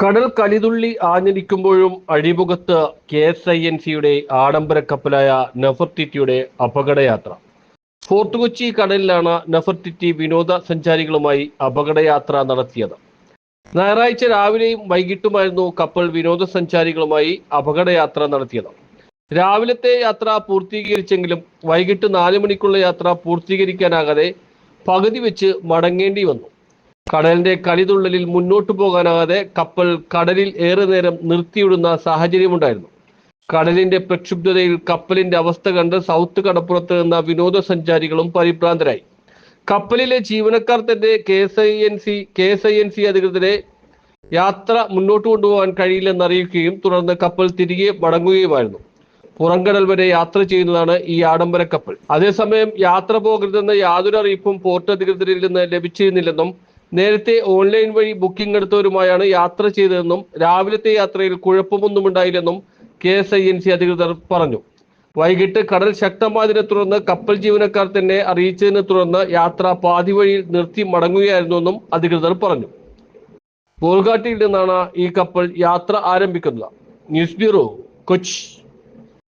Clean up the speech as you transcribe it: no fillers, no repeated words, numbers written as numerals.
കടൽ കലിതുള്ളി ആഞ്ഞടിക്കുമ്പോഴും അഴിമുഖത്ത് KSINCയുടെ ആഡംബര കപ്പലായ നെഫർട്ടിറ്റിയുടെ അപകടയാത്ര. Fort Kochi കടലിലാണ് Nefertiti വിനോദസഞ്ചാരികളുമായി അപകടയാത്ര നടത്തിയത്. ഞായറാഴ്ച രാവിലെയും വൈകിട്ടുമായിരുന്നു കപ്പൽ വിനോദസഞ്ചാരികളുമായി അപകടയാത്ര നടത്തിയത്. രാവിലത്തെ യാത്ര പൂർത്തീകരിച്ചെങ്കിലും വൈകിട്ട് 4 മണിക്കുള്ള യാത്ര പൂർത്തീകരിക്കാനാകാതെ പകുതി വെച്ച് മടങ്ങേണ്ടി വന്നു. കടലിന്റെ കലിതുള്ളലിൽ മുന്നോട്ടു പോകാനാകാതെ കപ്പൽ കടലിൽ ഏറെ നേരം നിർത്തിയിടുന്ന സാഹചര്യമുണ്ടായിരുന്നു. കടലിന്റെ പ്രക്ഷുബ്ധതയിൽ കപ്പലിന്റെ അവസ്ഥ കണ്ട് സൗത്ത് കടപ്പുറത്ത് നിന്ന വിനോദസഞ്ചാരികളും പരിഭ്രാന്തരായി. കപ്പലിലെ ജീവനക്കാർ തന്നെ KSINC അധികൃതരെ യാത്ര മുന്നോട്ട് കൊണ്ടുപോകാൻ കഴിയില്ലെന്ന് അറിയിക്കുകയും തുടർന്ന് കപ്പൽ തിരികെ മടങ്ങുകയുമായിരുന്നു. പുറംകടൽ വരെ യാത്ര ചെയ്യുന്നതാണ് ഈ ആഡംബര കപ്പൽ. അതേസമയം യാത്ര പോകരുതെന്ന യാതൊരു അറിയിപ്പും പോർട്ട് അധികൃതരിൽ നിന്ന് ലഭിച്ചിരുന്നില്ലെന്നും നേരത്തെ ഓൺലൈൻ വഴി ബുക്കിംഗ് എടുത്തവരുമായാണ് യാത്ര ചെയ്തതെന്നും രാവിലത്തെ യാത്രയിൽ കുഴപ്പമൊന്നും ഉണ്ടായില്ലെന്നും KSINC അധികൃതർ പറഞ്ഞു. വൈകിട്ട് കടൽ ശക്തമായതിനെ തുടർന്ന് കപ്പൽ ജീവനക്കാർ തന്നെ അറിയിച്ചതിനെ തുടർന്ന് യാത്ര പാതി വഴിയിൽ നിർത്തി മടങ്ങുകയായിരുന്നുവെന്നും അധികൃതർ പറഞ്ഞു. ബോൾഗാട്ടിയിൽ നിന്നാണ് ഈ കപ്പൽ യാത്ര ആരംഭിക്കുന്നത്. News bureau, Kochi.